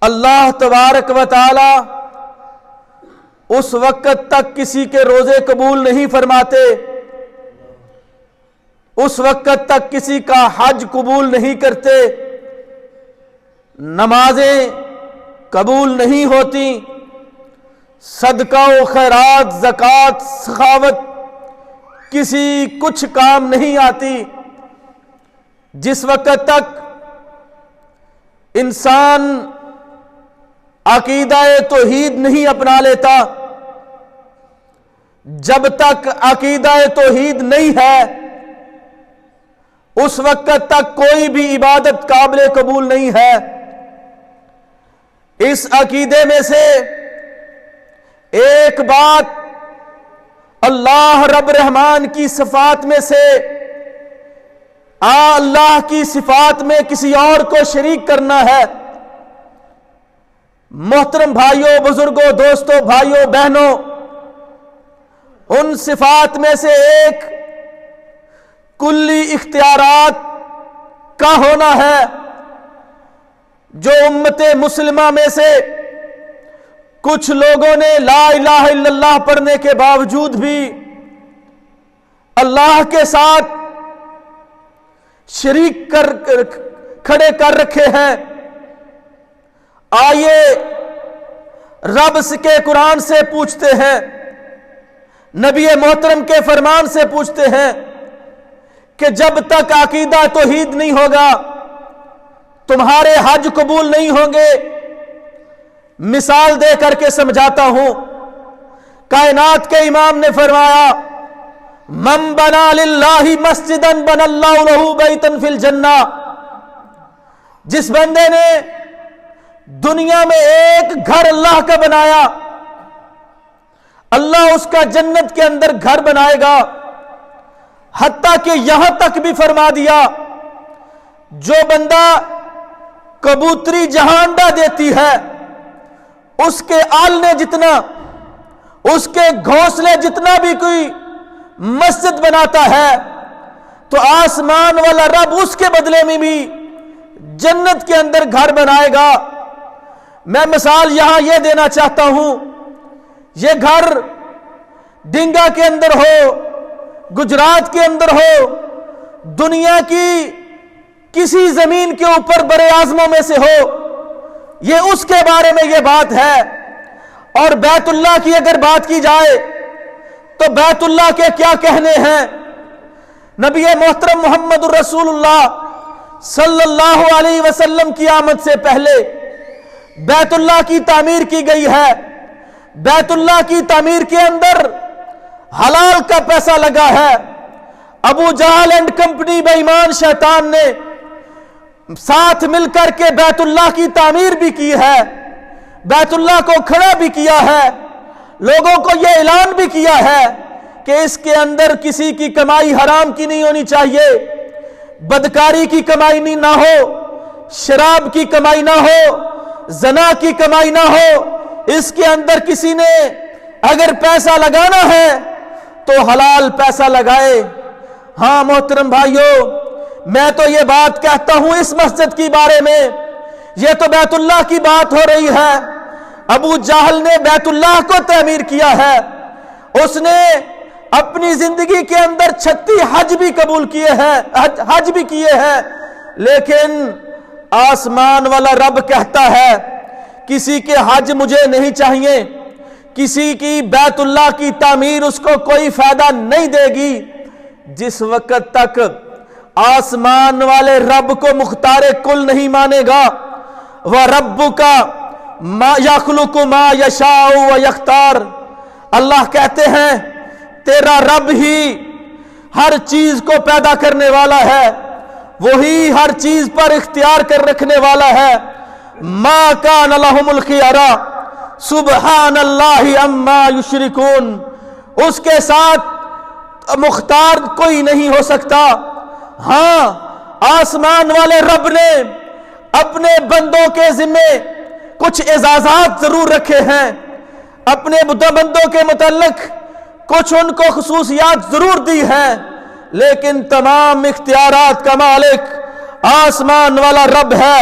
اللہ تبارک و تعالی اس وقت تک کسی کے روزے قبول نہیں فرماتے، اس وقت تک کسی کا حج قبول نہیں کرتے، نمازیں قبول نہیں ہوتی، صدقہ و خیرات، زکوٰۃ، سخاوت کسی کچھ کام نہیں آتی، جس وقت تک انسان عقیدہ توحید نہیں اپنا لیتا، جب تک عقیدہ توحید نہیں ہے اس وقت تک کوئی بھی عبادت قابل قبول نہیں ہے۔ اس عقیدے میں سے ایک بات اللہ رب رحمان کی صفات میں سے اللہ کی صفات میں کسی اور کو شریک کرنا ہے۔ محترم بھائیوں، بزرگوں، دوستوں، بھائیوں، بہنوں، ان صفات میں سے ایک کلی اختیارات کا ہونا ہے، جو امت مسلمہ میں سے کچھ لوگوں نے لا الہ الا اللہ پڑھنے کے باوجود بھی اللہ کے ساتھ شریک کھڑے کر رکھے ہیں۔ آئیے رب کے قرآن سے پوچھتے ہیں، نبی محترم کے فرمان سے پوچھتے ہیں کہ جب تک عقیدہ توحید نہیں ہوگا تمہارے حج قبول نہیں ہوں گے۔ مثال دے کر کے سمجھاتا ہوں، کائنات کے امام نے فرمایا من بنا للہ مسجدا بنى اللہ لہ بیتا فی الجنہ، جس بندے نے دنیا میں ایک گھر اللہ کا بنایا، اللہ اس کا جنت کے اندر گھر بنائے گا۔ حتیٰ کہ یہاں تک بھی فرما دیا جو بندہ کبوتری جہاں انڈا دیتی ہے اس کے آلنے جتنا، اس کے گھونسلے جتنا بھی کوئی مسجد بناتا ہے تو آسمان والا رب اس کے بدلے میں بھی جنت کے اندر گھر بنائے گا۔ میں مثال یہاں یہ دینا چاہتا ہوں، یہ گھر ڈنگا کے اندر ہو، گجرات کے اندر ہو، دنیا کی کسی زمین کے اوپر بر اعظموں میں سے ہو، یہ اس کے بارے میں یہ بات ہے۔ اور بیت اللہ کی اگر بات کی جائے تو بیت اللہ کے کیا کہنے ہیں؟ نبی محترم محمد الرسول اللہ صلی اللہ علیہ وسلم کی آمد سے پہلے بیت اللہ کی تعمیر کی گئی ہے۔ بیت اللہ کی تعمیر کے اندر حلال کا پیسہ لگا ہے۔ ابو جہل اینڈ کمپنی بے ایمان شیطان نے ساتھ مل کر کے بیت اللہ کی تعمیر بھی کی ہے، بیت اللہ کو کھڑا بھی کیا ہے، لوگوں کو یہ اعلان بھی کیا ہے کہ اس کے اندر کسی کی کمائی حرام کی نہیں ہونی چاہیے، بدکاری کی کمائی نہ ہو، شراب کی کمائی نہ ہو، زنا کی کمائی نہ ہو، اس کے اندر کسی نے اگر پیسہ لگانا ہے تو حلال پیسہ لگائے۔ ہاں محترم بھائیوں، میں تو یہ بات کہتا ہوں اس مسجد کی بارے میں، یہ تو بیت اللہ کی بات ہو رہی ہے۔ ابو جہل نے بیت اللہ کو تعمیر کیا ہے، اس نے اپنی زندگی کے اندر 36 حج بھی قبول کیے ہیں، حج بھی کیے ہیں، لیکن آسمان والا رب کہتا ہے کسی کے حج مجھے نہیں چاہیے، کسی کی بیت اللہ کی تعمیر اس کو کوئی فائدہ نہیں دے گی جس وقت تک آسمان والے رب کو مختار کل نہیں مانے گا۔ وَرَبُّكَ مَا يَخْلُقُ مَا يَشَاءُ وَيَخْتَارُ، اللہ کہتے ہیں تیرا رب ہی ہر چیز کو پیدا کرنے والا ہے، وہی ہر چیز پر اختیار کر رکھنے والا ہے۔ مَا كَانَ لَهُمُ الْخِيَرَةُ سُبْحَانَ اللَّهِ عَمَّا يُشْرِكُونَ، اس کے ساتھ مختار کوئی نہیں ہو سکتا۔ ہاں آسمان والے رب نے اپنے بندوں کے ذمے کچھ اعزازات ضرور رکھے ہیں، اپنے بندوں کے متعلق کچھ ان کو خصوصیات ضرور دی ہیں، لیکن تمام اختیارات کا مالک آسمان والا رب ہے۔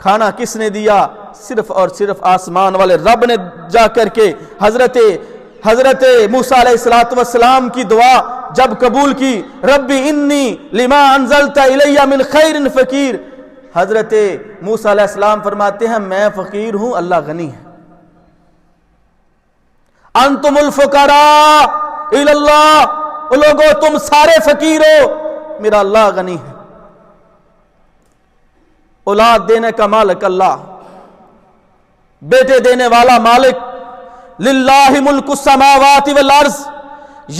کھانا کس نے دیا؟ صرف اور صرف آسمان والے رب نے جا کر کے حضرت موسیٰ علیہ السلام کی دعا جب قبول کی، ربی انی لما انزلت الی من خیر فقیر، حضرت موسیٰ علیہ السلام فرماتے ہیں میں فقیر ہوں، اللہ غنی ہے۔ انتم الفقراء الی اللہ، لوگو تم سارے فقیر ہو، میرا اللہ غنی ہے۔ اولاد دینے کا مالک اللہ، بیٹے دینے والا مالک، للہ ملک السماوات والارض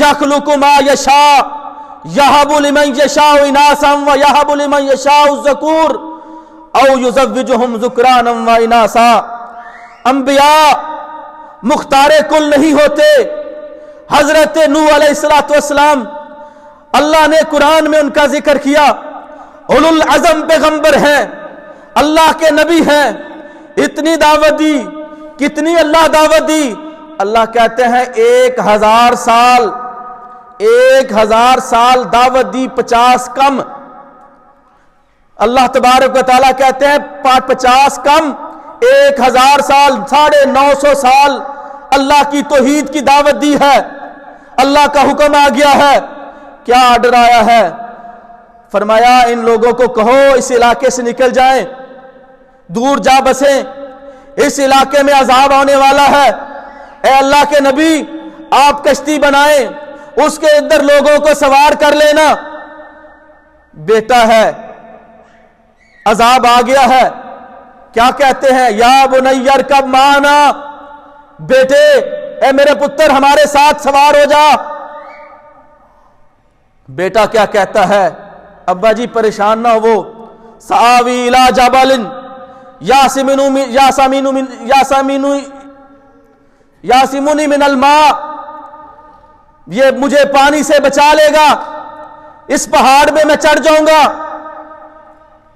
یخلق ما یشاء یہب لمن یشاء اناثا ویہب لمن یشاء الذکور او یزوجہم ذکرانا و اناثا۔ انبیاء مختار کل نہیں ہوتے۔ حضرت نوح علیہ السلام اللہ نے قرآن میں ان کا ذکر کیا، اولو العزم پیغمبر ہیں، اللہ کے نبی ہیں، اتنی دعوت دی، کتنی اللہ دعوت دی؟ اللہ کہتے ہیں 1000 سال دعوت دی، 50 کم۔ اللہ تبارک و تعالیٰ کہتے ہیں 50 کم 1000 سال، 950 سال اللہ کی توحید کی دعوت دی ہے۔ اللہ کا حکم آ گیا ہے، کیا آرڈر آیا ہے؟ فرمایا ان لوگوں کو کہو اس علاقے سے نکل جائیں، دور جا بسیں، اس علاقے میں عذاب ہونے والا ہے۔ اے اللہ کے نبی آپ کشتی بنائیں، اس کے اندر لوگوں کو سوار کر لینا۔ بیٹا ہے، عذاب آ گیا ہے، کیا کہتے ہیں؟ یا بنی ارکب معنا، بیٹے اے میرے پتر ہمارے ساتھ سوار ہو جا۔ بیٹا کیا کہتا ہے؟ ابا جی پریشان نہ ہو، سآوی الی جبل یاسمنی من الماء، یہ مجھے پانی سے بچا لے گا، اس پہاڑ میں میں چڑھ جاؤں گا۔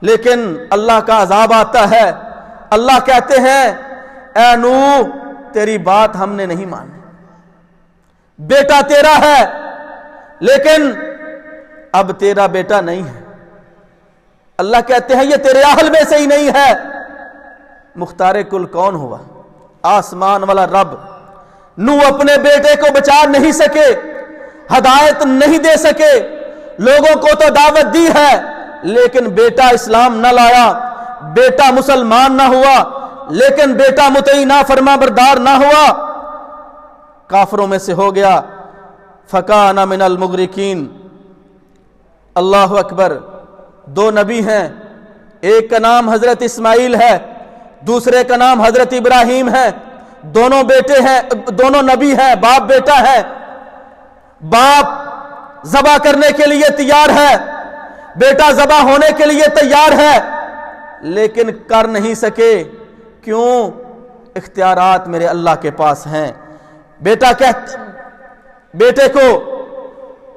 لیکن اللہ کا عذاب آتا ہے، اللہ کہتے ہیں اے نوح تیری بات ہم نے نہیں مانی، بیٹا تیرا ہے لیکن اب تیرا بیٹا نہیں ہے۔ اللہ کہتے ہیں یہ تیرے اہل میں سے ہی نہیں ہے۔ مختار کل کون ہوا؟ آسمان والا رب۔ نوح اپنے بیٹے کو بچا نہیں سکے، ہدایت نہیں دے سکے، لوگوں کو تو دعوت دی ہے لیکن بیٹا اسلام نہ لایا، بیٹا مسلمان نہ ہوا، لیکن بیٹا مطیع نافرما بردار نہ ہوا، کافروں میں سے ہو گیا۔ فکان من المغرقین۔ اللہ اکبر۔ 2 نبی ہیں، ایک کا نام حضرت اسماعیل ہے، دوسرے کا نام حضرت ابراہیم ہے۔ دونوں بیٹے ہیں، دونوں نبی ہیں، باپ بیٹا ہے۔ باپ ذبح کرنے کے لیے تیار ہے، بیٹا ذبح ہونے کے لیے تیار ہے، لیکن کر نہیں سکے۔ کیوں؟ اختیارات میرے اللہ کے پاس ہیں۔ بیٹے کو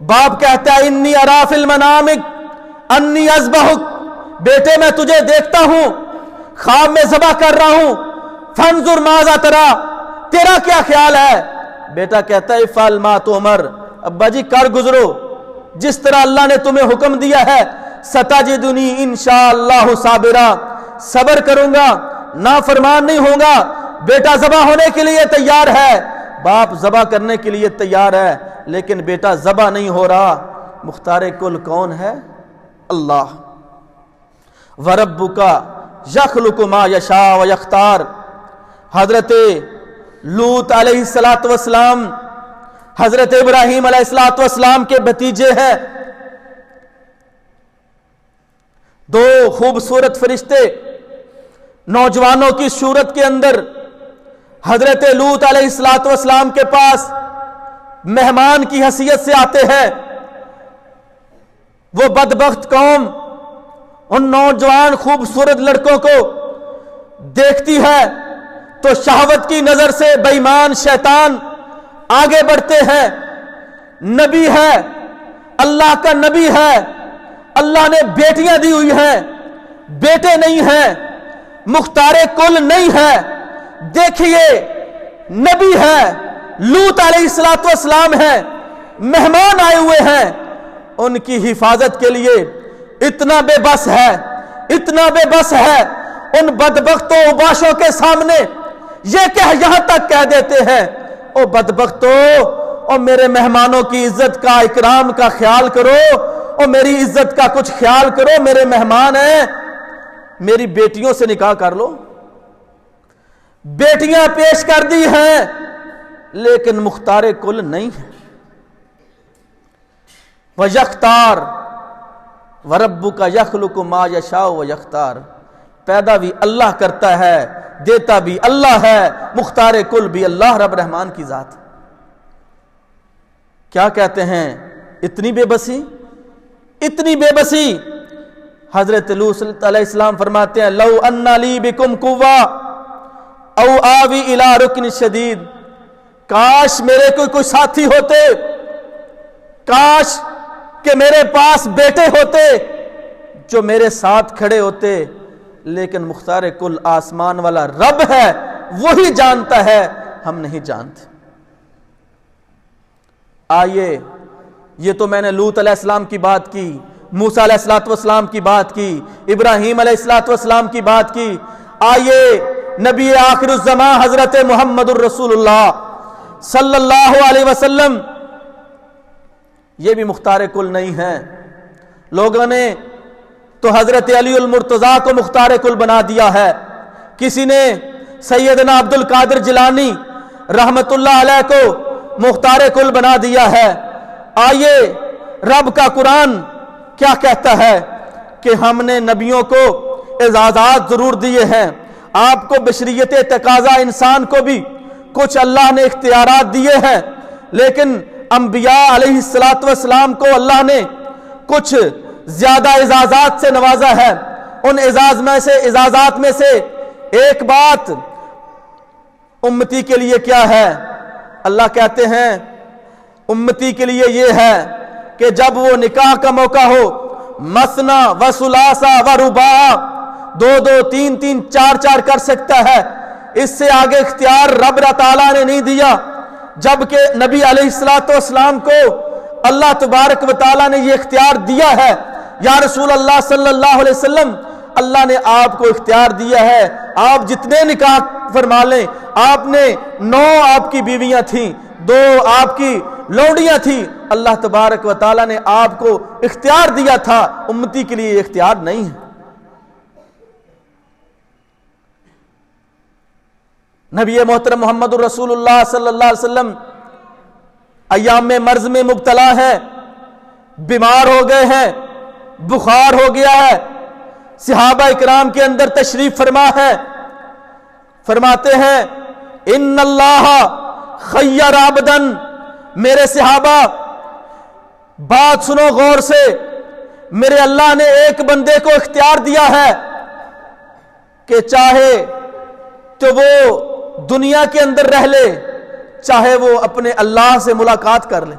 باپ کہتا ہے انی ارا فی المنام انی اذبحک، بیٹے میں تجھے دیکھتا ہوں، خواب میں ذبح کر رہا ہوں، فانظر ماذا ترى، تیرا کیا خیال ہے؟ بیٹا کہتا ہے افعل ما تؤمر، ابا جی کر گزرو جس طرح اللہ نے تمہیں حکم دیا ہے۔ ستجدنی انشاءاللہ صابرا، صبر کروں گا، نافرمان نہیں ہوں گا۔ بیٹا ذبح ہونے کے لیے تیار ہے، باپ ذبح کرنے کے لیے تیار ہے، لیکن بیٹا ذبح نہیں ہو رہا۔ مختار کل کون ہے؟ اللہ۔ وَرَبُّكَ يَخْلُقُ مَا يَشَاءُ وَيَخْتَارُ۔ حضرت لوط علیہ السلام حضرت ابراہیم علیہ السلام کے بھتیجے ہیں۔ 2 خوبصورت فرشتے نوجوانوں کی صورت کے اندر حضرت لوط علیہ السلام کے پاس مہمان کی حیثیت سے آتے ہیں۔ وہ بدبخت قوم ان نوجوان خوبصورت لڑکوں کو دیکھتی ہے تو شہوت کی نظر سے بے ایمان شیطان آگے بڑھتے ہیں۔ نبی ہے، اللہ کا نبی ہے، اللہ نے بیٹیاں دی ہوئی ہیں، بیٹے نہیں ہیں، مختار کل نہیں ہے۔ دیکھیے نبی ہے، لوط علیہ السلام ہے، مہمان آئے ہوئے ہیں، ان کی حفاظت کے لیے اتنا بے بس ہے، اتنا بے بس ہے، ان بدبختوں اوباشوں کے سامنے یہ یہاں تک کہہ دیتے ہیں، او بدبختوں، او میرے مہمانوں کی عزت کا اکرام کا خیال کرو، او میری عزت کا کچھ خیال کرو، میرے مہمان ہیں، میری بیٹیوں سے نکاح کر لو۔ بیٹیاں پیش کر دی ہیں لیکن مختار کل نہیں ہے۔ وَيَخْتَارُ وَرَبُّكَ يَخْلُقُ مَا يَشَاءُ وَيَخْتَارُ، پیدا بھی اللہ کرتا ہے، دیتا بھی اللہ ہے، مختار کل بھی اللہ رب رحمان کی ذات۔ کیا کہتے ہیں؟ اتنی بے بسی، اتنی بے بسی۔ حضرت لوط علیہ السلام فرماتے ہیں لو ان لی بکم قوہ او آوی الی رکن شدید، کاش میرے کوئی ساتھی ہوتے، کاش کہ میرے پاس بیٹے ہوتے جو میرے ساتھ کھڑے ہوتے، لیکن مختار کل آسمان والا رب ہے، وہی جانتا ہے، ہم نہیں جانتے۔ آئیے، یہ تو میں نے لوط علیہ السلام کی بات کی، موسیٰ علیہ السلام کی بات کی، ابراہیم علیہ السلام کی بات کی۔ آئیے نبی آخر الزمان حضرت محمد الرسول اللہ صلی اللہ علیہ وسلم، یہ بھی مختار کل نہیں ہیں۔ لوگوں نے تو حضرت علی المرتضیٰ کو مختار کل بنا دیا ہے، کسی نے سیدنا عبد القادر جیلانی رحمت اللہ علیہ کو مختار کل بنا دیا ہے۔ آئیے، رب کا قرآن کیا کہتا ہے کہ ہم نے نبیوں کو اعزازات ضرور دیے ہیں، آپ کو بشریت تقاضا انسان کو بھی کچھ اللہ نے اختیارات دیے ہیں، لیکن انبیاء علیہ السلام کو اللہ نے کچھ زیادہ اعزازات سے نوازا ہے۔ ان اعزازات میں سے ایک بات امتی کے لیے کیا ہے؟ اللہ کہتے ہیں امتی کے لیے یہ ہے کہ جب وہ نکاح کا موقع ہو، مثنا و ثلاثہ و رباع، دو دو تین تین چار چار کر سکتا ہے، اس سے آگے اختیار رب تعالیٰ نے نہیں دیا، جبکہ نبی علیہ السلام کو اللہ تبارک و تعالیٰ نے یہ اختیار دیا ہے۔ یا رسول اللہ صلی اللہ علیہ وسلم، اللہ نے آپ کو اختیار دیا ہے، آپ جتنے نکاح فرما لیں۔ آپ نے 9 آپ کی بیویاں تھیں، 2 آپ کی لونڈیاں تھیں، اللہ تبارک و تعالیٰ نے آپ کو اختیار دیا تھا، امتی کے لیے اختیار نہیں ہے۔ نبی محترم محمد الرسول اللہ صلی اللہ علیہ وسلم ایام مرض میں مبتلا ہے، بیمار ہو گئے ہیں، بخار ہو گیا ہے، صحابہ اکرام کے اندر تشریف فرما ہے، فرماتے ہیں ان اللہ خیر عبدن، میرے صحابہ بات سنو غور سے، میرے اللہ نے ایک بندے کو اختیار دیا ہے کہ چاہے تو وہ دنیا کے اندر رہ لے، چاہے وہ اپنے اللہ سے ملاقات کر لے۔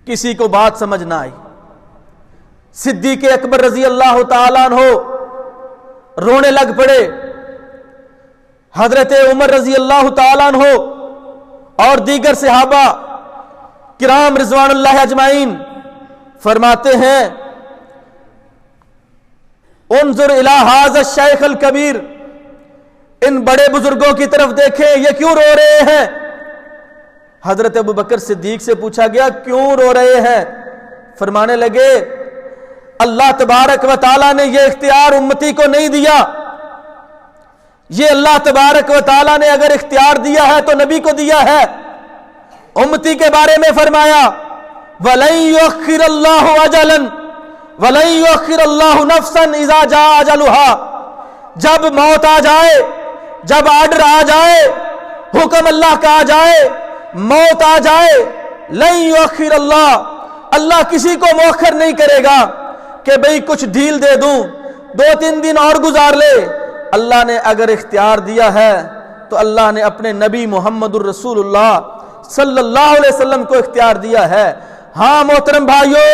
کسی کو بات سمجھ نہ آئی، صدیق اکبر رضی اللہ تعالیٰ عنہ رونے لگ پڑے، حضرت عمر رضی اللہ تعالیٰ عنہ اور دیگر صحابہ کرام رضوان اللہ اجمعین فرماتے ہیں انظر الی ھذا الشیخ الکبیر، ان بڑے بزرگوں کی طرف دیکھیں، یہ کیوں رو رہے ہیں؟ حضرت ابوبکر صدیق سے پوچھا گیا کیوں رو رہے ہیں؟ فرمانے لگے اللہ تبارک و تعالیٰ نے یہ اختیار امتی کو نہیں دیا، یہ اللہ تبارک و تعالیٰ نے اگر اختیار دیا ہے تو نبی کو دیا ہے۔ امتی کے بارے میں فرمایا وَلَن يُؤَخِّرَ اللَّهُ أَجَلًا وَلَن يُؤَخِّرَ اللَّهُ نَفْسًا إِذَا جَاءَ أَجَلُهَا، جب موت آ جائے، جب آرڈر آ جائے، حکم اللہ کا آ جائے، موت آ جائے، لَن يُؤَخِّرَ اللَّهُ، اللہ کسی کو مؤخر نہیں کرے گا کہ بھئی کچھ ڈھیل دے دوں، 2-3 دن اور گزار لے۔ اللہ نے اگر اختیار دیا ہے تو اللہ نے اپنے نبی محمد الرسول اللہ صلی اللہ علیہ وسلم کو اختیار دیا ہے۔ ہاں محترم بھائیو،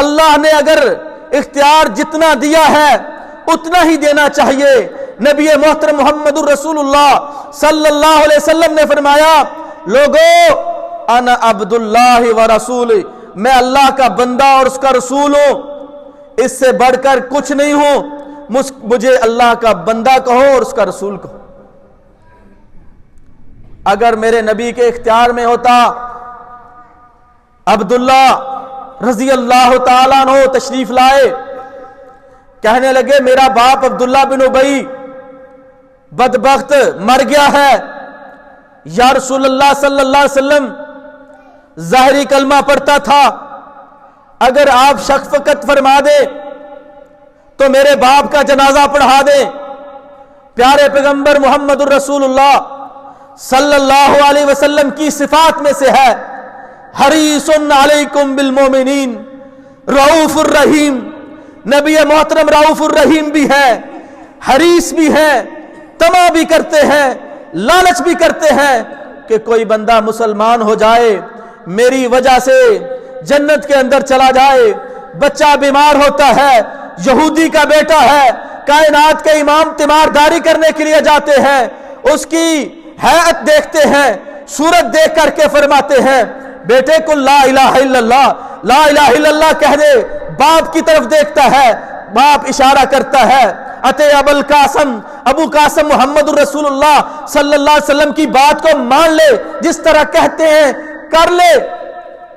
اللہ نے اگر اختیار جتنا دیا ہے اتنا ہی دینا چاہیے۔ نبی محترم محمد الرسول اللہ صلی اللہ علیہ وسلم نے فرمایا لوگو انا عبداللہ و رسول، میں اللہ کا بندہ اور اس کا رسول ہوں، اس سے بڑھ کر کچھ نہیں ہوں۔ مجھے اللہ کا بندہ کہو اور اس کا رسول کہو۔ اگر میرے نبی کے اختیار میں ہوتا، عبداللہ رضی اللہ تعالیٰ عنہ تشریف لائے، کہنے لگے میرا باپ عبداللہ بن ابی بدبخت مر گیا ہے، یا رسول اللہ صلی اللہ علیہ وسلم ظاہری کلمہ پڑھتا تھا، اگر آپ شفقت فرما دے تو میرے باپ کا جنازہ پڑھا دے۔ پیارے پیغمبر محمد الرسول اللہ صلی اللہ علیہ وسلم کی صفات میں سے ہے حریص علیکم بالمومنین رؤوف الرحیم۔ نبی محترم رؤوف الرحیم بھی ہے، حریص بھی ہے، طمع بھی کرتے ہیں، لالچ بھی کرتے ہیں کہ کوئی بندہ مسلمان ہو جائے، میری وجہ سے جنت کے اندر چلا جائے۔ بچہ بیمار ہوتا ہے، یہودی کا بیٹا ہے، کائنات کے امام تیمارداری کرنے کے لیے جاتے ہیں، اس کی حیات دیکھتے ہیں، صورت دیکھ کر کے فرماتے ہیں بیٹے کو لا الہ الا اللہ، لا الہ الا اللہ کہہ دے۔ باپ کی طرف دیکھتا ہے، باپ اشارہ کرتا ہے اتے ابو قاسم محمد الرسول اللہ صلی اللہ علیہ وسلم کی بات کو مان لے، جس طرح کہتے ہیں کر لے۔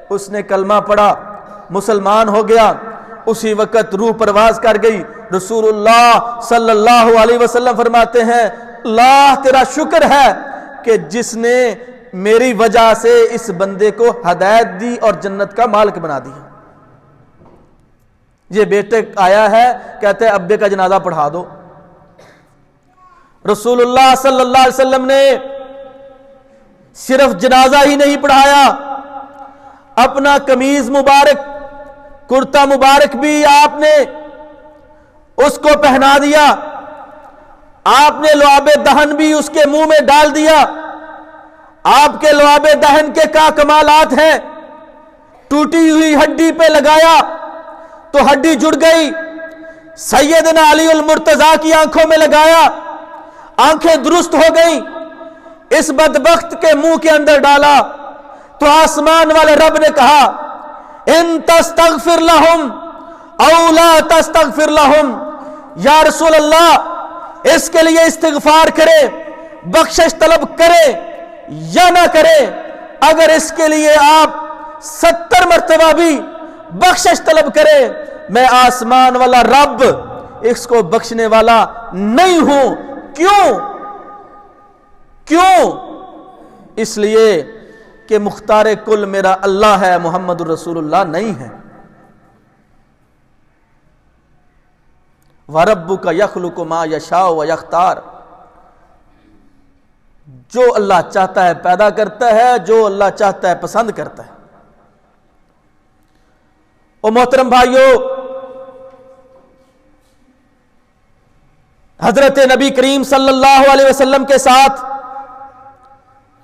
اس نے کلمہ پڑھا، مسلمان ہو گیا، اسی وقت روح پرواز کر گئی۔ رسول اللہ صلی اللہ علیہ وسلم فرماتے ہیں اللہ تیرا شکر ہے کہ جس نے میری وجہ سے اس بندے کو ہدایت دی اور جنت کا مالک بنا دیا۔ یہ بیٹے آیا ہے، کہتے ہیں ابے کا جنازہ پڑھا دو۔ رسول اللہ صلی اللہ علیہ وسلم نے صرف جنازہ ہی نہیں پڑھایا، اپنا قمیض مبارک، کرتا مبارک بھی آپ نے اس کو پہنا دیا، آپ نے لعاب دہن بھی اس کے منہ میں ڈال دیا۔ آپ کے لعاب دہن کے کیا کمالات ہیں، ٹوٹی ہوئی ہڈی پہ لگایا تو ہڈی جڑ گئی، سیدنا علی المرتضیٰ کی آنکھوں میں لگایا، آنکھیں درست ہو گئی، اس بدبخت کے منہ کے اندر ڈالا تو آسمان والے رب نے کہا ان تستغفر لہم او لا تستغفر لہم، یا رسول اللہ اس کے لیے استغفار کرے، بخشش طلب کرے یا نہ کرے، اگر اس کے لیے آپ 70 مرتبہ بھی بخشش طلب کرے، میں آسمان والا رب اس کو بخشنے والا نہیں ہوں۔ کیوں؟ اس لیے کہ مختار کل میرا اللہ ہے، محمد الرسول اللہ نہیں ہے۔ وَرَبُّكَ يَخْلُقُ مَا يَشَاءُ وَيَخْتَارُ، جو اللہ چاہتا ہے پیدا کرتا ہے، جو اللہ چاہتا ہے پسند کرتا ہے۔ او محترم بھائیو، حضرت نبی کریم صلی اللہ علیہ وسلم کے ساتھ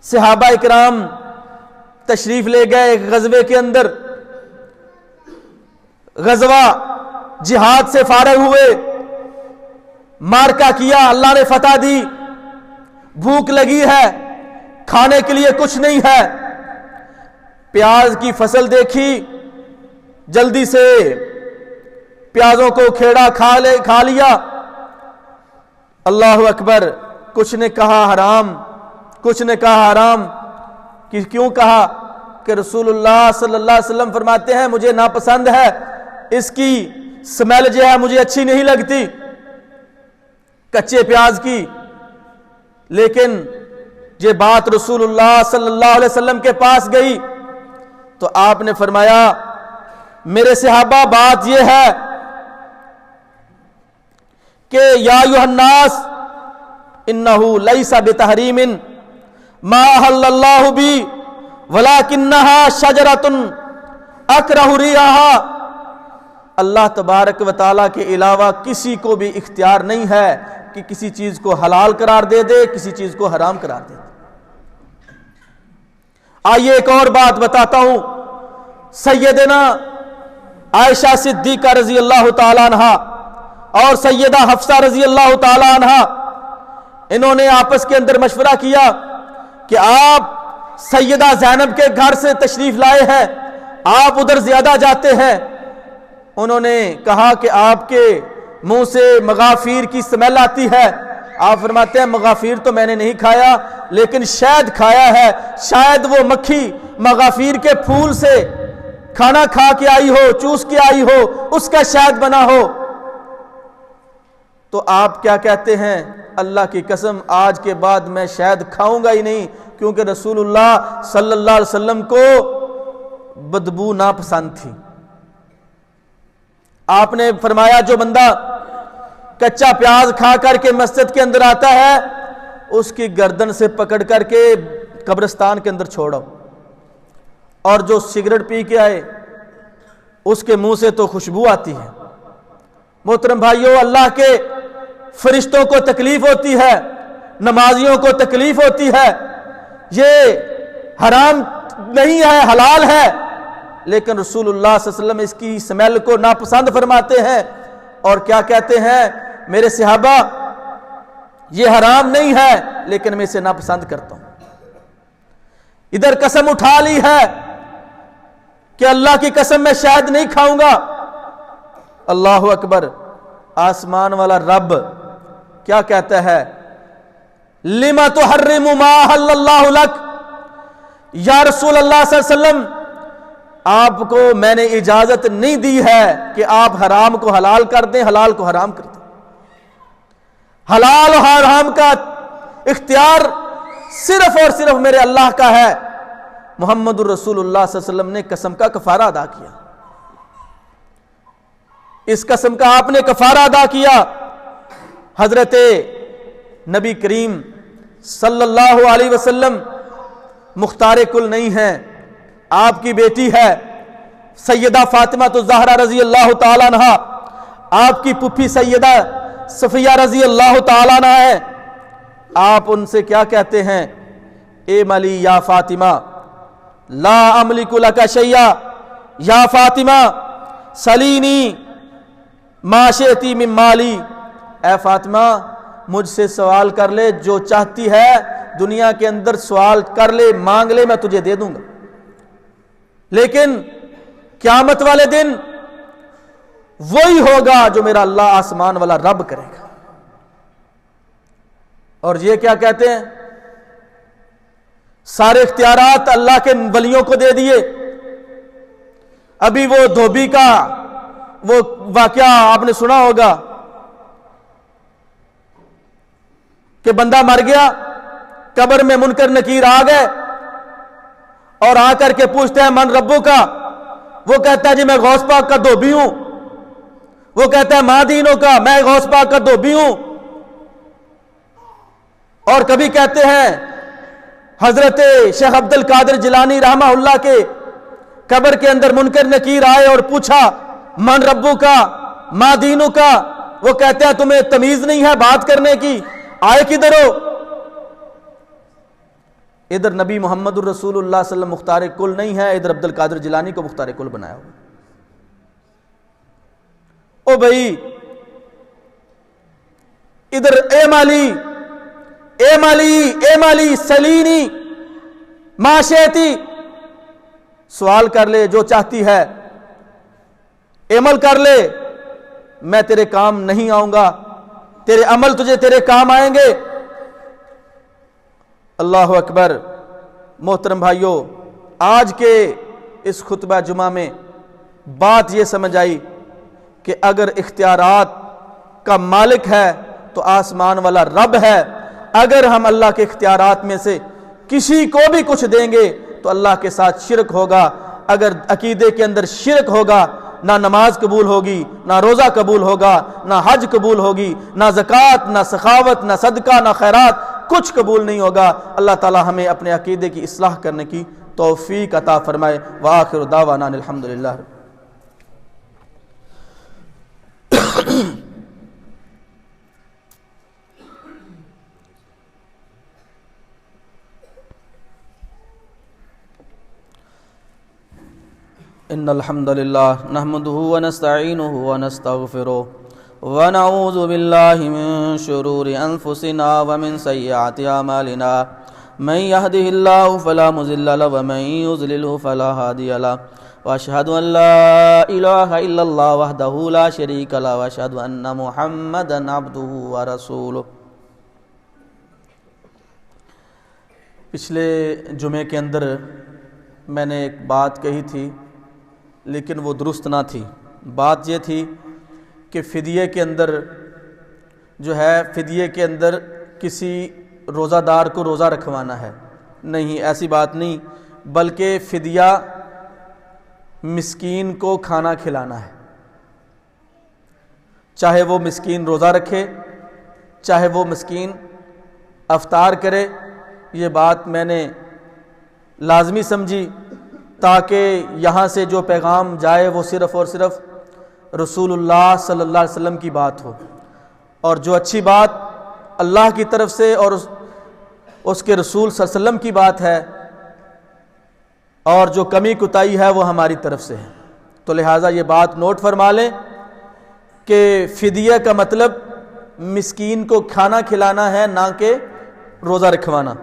صحابہ اکرام تشریف لے گئے ایک غزوے کے اندر، غزوہ جہاد سے فارغ ہوئے، مارکا کیا، اللہ نے فتح دی، بھوک لگی ہے، کھانے کے لیے کچھ نہیں ہے، پیاز کی فصل دیکھی، جلدی سے پیازوں کو کھیڑا کھا لیا۔ اللہ اکبر، کچھ نے کہا حرام، کچھ نے کہا حرام، کیوں کہا کہ رسول اللہ صلی اللہ علیہ وسلم فرماتے ہیں مجھے ناپسند ہے، اس کی سمیل جو ہے مجھے اچھی نہیں لگتی کچے پیاز کی۔ لیکن یہ بات رسول اللہ صلی اللہ علیہ وسلم کے پاس گئی تو آپ نے فرمایا میرے صحابہ بات یہ ہے کہ یا ایھا الناس انہ لیس بتحریم ما احل اللہ بی ولکنھا شجرۃ اکرہ ریحھا، اللہ تبارک و تعالیٰ کے علاوہ کسی کو بھی اختیار نہیں ہے کہ کسی چیز کو حلال قرار دے دے، کسی چیز کو حرام قرار دے دے۔ آئیے ایک اور بات بتاتا ہوں، سیدنا عائشہ صدیقہ رضی اللہ تعالیٰ عنہ اور سیدہ حفصہ رضی اللہ تعالیٰ عنہ، انہوں نے آپس کے اندر مشورہ کیا کہ آپ سیدہ زینب کے گھر سے تشریف لائے ہیں، آپ ادھر زیادہ جاتے ہیں۔ انہوں نے کہا کہ آپ کے منہ سے مغافیر کی سمیل آتی ہے. آپ فرماتے ہیں مغافیر تو میں نے نہیں کھایا لیکن شہد کھایا ہے، شاید وہ مکھی مغافیر کے پھول سے کھانا کھا کے آئی ہو، چوس کے آئی ہو، اس کا شہد بنا ہو. تو آپ کیا کہتے ہیں؟ اللہ کی قسم آج کے بعد میں شہد کھاؤں گا ہی نہیں، کیونکہ رسول اللہ صلی اللہ علیہ وسلم کو بدبو ناپسند تھی. آپ نے فرمایا جو بندہ کچا پیاز کھا کر کے مسجد کے اندر آتا ہے اس کی گردن سے پکڑ کر کے قبرستان کے اندر چھوڑو، اور جو سگریٹ پی کے آئے اس کے منہ سے تو خوشبو آتی ہے. محترم بھائیوں، اللہ کے فرشتوں کو تکلیف ہوتی ہے، نمازیوں کو تکلیف ہوتی ہے. یہ حرام نہیں ہے، حلال ہے، لیکن رسول اللہ صلی اللہ علیہ وسلم اس کی سمیل کو ناپسند فرماتے ہیں. اور کیا کہتے ہیں؟ میرے صحابہ یہ حرام نہیں ہے لیکن میں اسے ناپسند کرتا ہوں. ادھر قسم اٹھا لی ہے کہ اللہ کی قسم میں شہد نہیں کھاؤں گا. اللہ اکبر. آسمان والا رب کیا کہتا ہے؟ لما تحرم ما احل اللہ لک. یا رسول اللہ صلی اللہ علیہ وسلم آپ کو میں نے اجازت نہیں دی ہے کہ آپ حرام کو حلال کر دیں، حلال کو حرام کر دیں. حلال و حرام کا اختیار صرف اور صرف میرے اللہ کا ہے. محمد الرسول اللہ صلی اللہ علیہ وسلم نے قسم کا کفارہ ادا کیا. اس قسم کا آپ نے کفارہ ادا کیا. حضرت نبی کریم صلی اللہ علیہ وسلم مختار کل نہیں ہیں، آپ کی بیٹی ہے سیدہ فاطمہ الزہرا رضی اللہ تعالیٰ عنہ، آپ کی پھوپھی سیدہ صفیہ رضی اللہ تعالیٰ عنہ ہے. آپ ان سے کیا کہتے ہیں؟ اے ملی یا فاطمہ لا املک لک شیئا، یا فاطمہ سلینی ما شئتی من مالی. اے فاطمہ مجھ سے سوال کر لے، جو چاہتی ہے دنیا کے اندر سوال کر لے، مانگ لے، میں تجھے دے دوں گا. لیکن قیامت والے دن وہی ہوگا جو میرا اللہ آسمان والا رب کرے گا. اور یہ کیا کہتے ہیں؟ سارے اختیارات اللہ کے ولیوں کو دے دیے. ابھی وہ دھوبی کا وہ واقعہ آپ نے سنا ہوگا کہ بندہ مر گیا، قبر میں منکر نکیر آ گئے اور آ کر کے پوچھتے ہیں من ربو کا. وہ کہتا ہے جی میں غوث پاک کا دھوبی ہوں. وہ کہتا ہے ماں دینوں کا، میں غوث پاک کا دھوبی ہوں. اور کبھی کہتے ہیں حضرت شیخ عبد القادر جیلانی رحمہ اللہ کے قبر کے اندر منکر نکیر آئے اور پوچھا من ربو کا، ماں دینوں کا. وہ کہتے ہیں تمہیں تمیز نہیں ہے بات کرنے کی، آئے کدھر ہو؟ ادھر نبی محمد الرسول اللہ صلی اللہ علیہ وسلم مختار کل نہیں ہے، ادھر عبد القادر جیلانی کو مختار کل بنایا ہوا. او بھائی ادھر اے مالی اے مالی اے مالی سلینی ما شئتی، سوال کر لے جو چاہتی ہے، عمل کر لے، میں تیرے کام نہیں آؤں گا، تیرے عمل تجھے تیرے کام آئیں گے. اللہ اکبر. محترم بھائیوں، آج کے اس خطبہ جمعہ میں بات یہ سمجھ آئی کہ اگر اختیارات کا مالک ہے تو آسمان والا رب ہے. اگر ہم اللہ کے اختیارات میں سے کسی کو بھی کچھ دیں گے تو اللہ کے ساتھ شرک ہوگا. اگر عقیدے کے اندر شرک ہوگا نہ نماز قبول ہوگی، نہ روزہ قبول ہوگا، نہ حج قبول ہوگی، نہ زکوٰۃ، نہ سخاوت، نہ صدقہ، نہ خیرات، کچھ قبول نہیں ہوگا. اللہ تعالی ہمیں اپنے عقیدے کی اصلاح کرنے کی توفیق عطا فرمائے. وآخر دعوانا الحمدللہ. ان الحمد للہ نحمده ونستعینه ونستغفره ونعوذ باللہ من شرور انفسنا ومن سیئات اعمالنا من يهده الله فلا مضل له ومن يضلل فلا هادي له واشهد ان لا اله الا الله وحده لا شريك له واشهد ان محمدا عبده ورسوله۔ پچھلے جمعے کے اندر میں نے ایک بات کہی تھی لیکن وہ درست نہ تھی۔ بات یہ تھی کہ فدیے کے اندر جو ہے، فدیے کے اندر کسی روزہ دار کو روزہ رکھوانا ہے۔ نہیں، ایسی بات نہیں، بلکہ فدیہ مسکین کو کھانا کھلانا ہے، چاہے وہ مسکین روزہ رکھے، چاہے وہ مسکین افطار کرے۔ یہ بات میں نے لازمی سمجھی تاکہ یہاں سے جو پیغام جائے وہ صرف اور صرف رسول اللہ صلی اللہ علیہ وسلم کی بات ہو، اور جو اچھی بات اللہ کی طرف سے اور اس کے رسول صلی اللہ علیہ وسلم کی بات ہے، اور جو کمی کوتاہی ہے وہ ہماری طرف سے ہے۔ تو لہٰذا یہ بات نوٹ فرما لیں کہ فدیہ کا مطلب مسکین کو کھانا کھلانا ہے، نہ کہ روزہ رکھوانا۔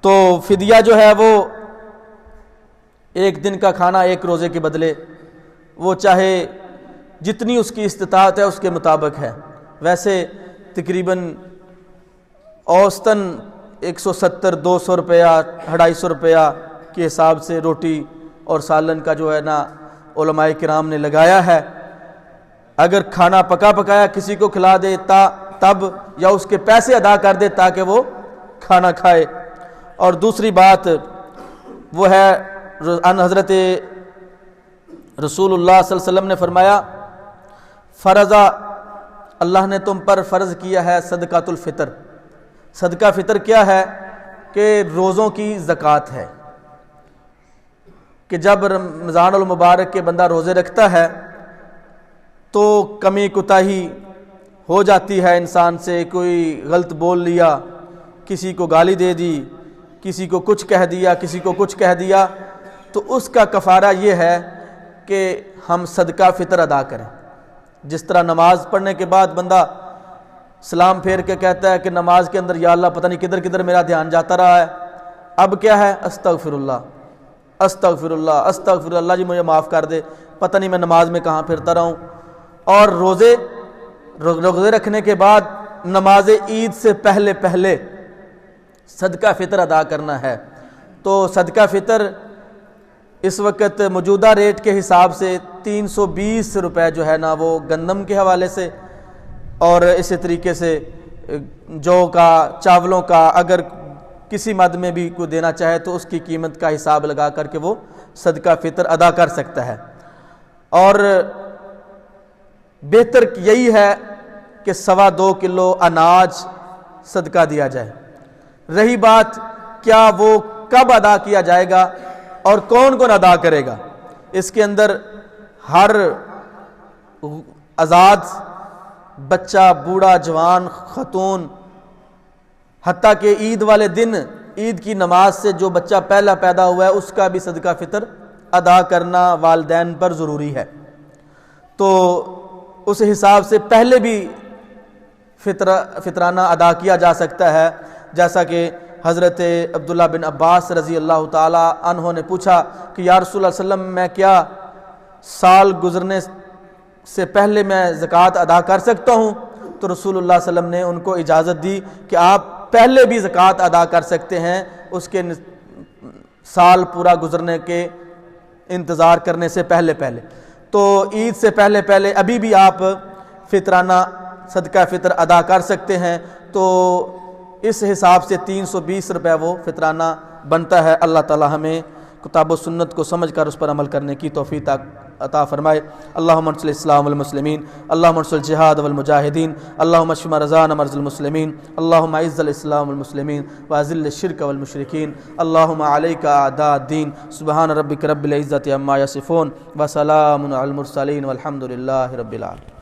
تو فدیہ جو ہے وہ ایک دن کا کھانا ایک روزے کے بدلے، وہ چاہے جتنی اس کی استطاعت ہے اس کے مطابق ہے۔ ویسے تقریباً اوسطاً 170 200 روپیہ 250 روپیہ کے حساب سے روٹی اور سالن کا جو ہے نا علماء کرام نے لگایا ہے۔ اگر کھانا پکا پکایا کسی کو کھلا دے تب، یا اس کے پیسے ادا کر دے تاکہ وہ کھانا کھائے۔ اور دوسری بات وہ ہے ان حضرت رسول اللہ صلی اللہ علیہ وسلم نے فرمایا، فرضا، اللہ نے تم پر فرض کیا ہے صدقۃ الفطر۔ صدقہ فطر کیا ہے؟ کہ روزوں کی زکوٰۃ ہے، کہ جب رمضان المبارک کے بندہ روزے رکھتا ہے تو کمی کوتاہی ہو جاتی ہے انسان سے، کوئی غلط بول لیا، کسی کو گالی دے دی، کسی کو کچھ کہہ دیا، کسی کو کچھ کہہ دیا، تو اس کا کفارہ یہ ہے کہ ہم صدقہ فطر ادا کریں۔ جس طرح نماز پڑھنے کے بعد بندہ سلام پھیر کے کہتا ہے کہ نماز کے اندر یا اللہ پتہ نہیں کدھر کدھر میرا دھیان جاتا رہا ہے، اب کیا ہے؟ استغفر اللہ استغفر اللہ استغفر اللہ، جی مجھے معاف کر دے، پتہ نہیں میں نماز میں کہاں پھرتا رہا ہوں۔ اور روزے رکھنے کے بعد نماز عید سے پہلے صدقہ فطر ادا کرنا ہے۔ تو صدقہ فطر اس وقت موجودہ ریٹ کے حساب سے 320 روپے جو ہے نا وہ گندم کے حوالے سے، اور اسی طریقے سے جو کا، چاولوں کا، اگر کسی مد میں بھی کوئی دینا چاہے تو اس کی قیمت کا حساب لگا کر کے وہ صدقہ فطر ادا کر سکتا ہے۔ اور بہتر یہی ہے کہ 2.25 کلو اناج صدقہ دیا جائے۔ رہی بات کیا وہ کب ادا کیا جائے گا اور کون کون ادا کرے گا، اس کے اندر ہر آزاد بچہ، بوڑھا، جوان، خاتون، حتیٰ کہ عید والے دن عید کی نماز سے جو بچہ پہلا پیدا ہوا ہے اس کا بھی صدقہ فطر ادا کرنا والدین پر ضروری ہے۔ تو اس حساب سے پہلے بھی فطرانہ ادا کیا جا سکتا ہے، جیسا کہ حضرت عبداللہ بن عباس رضی اللہ تعالی عنہ نے پوچھا کہ یا رسول اللہ صلی اللہ علیہ وسلم، میں کیا سال گزرنے سے پہلے میں زکوٰۃ ادا کر سکتا ہوں؟ تو رسول اللہ صلی اللہ علیہ وسلم نے ان کو اجازت دی کہ آپ پہلے بھی زکوٰۃ ادا کر سکتے ہیں، اس کے سال پورا گزرنے کے انتظار کرنے سے پہلے۔ تو عید سے پہلے ابھی بھی آپ فطرانہ صدقہ فطر ادا کر سکتے ہیں۔ تو اس حساب سے 320 روپے وہ فطرانہ بنتا ہے۔ اللہ تعالی ہمیں کتاب و سنت کو سمجھ کر اس پر عمل کرنے کی توفیق عطا فرمائے۔ اللہم انصر الاسلام والمسلمین، اللہم انصر الجہاد والمجاہدین، اللہم اشف مرضانا مرضى المسلمین، اللہم اعز الاسلام والمسلمین واذل الشرک والمشرکین، اللہم علیک اعداء الدین۔ سبحان ربک رب العزة عما یصفون وسلام علی المرسلین والحمد للہ رب العالمین۔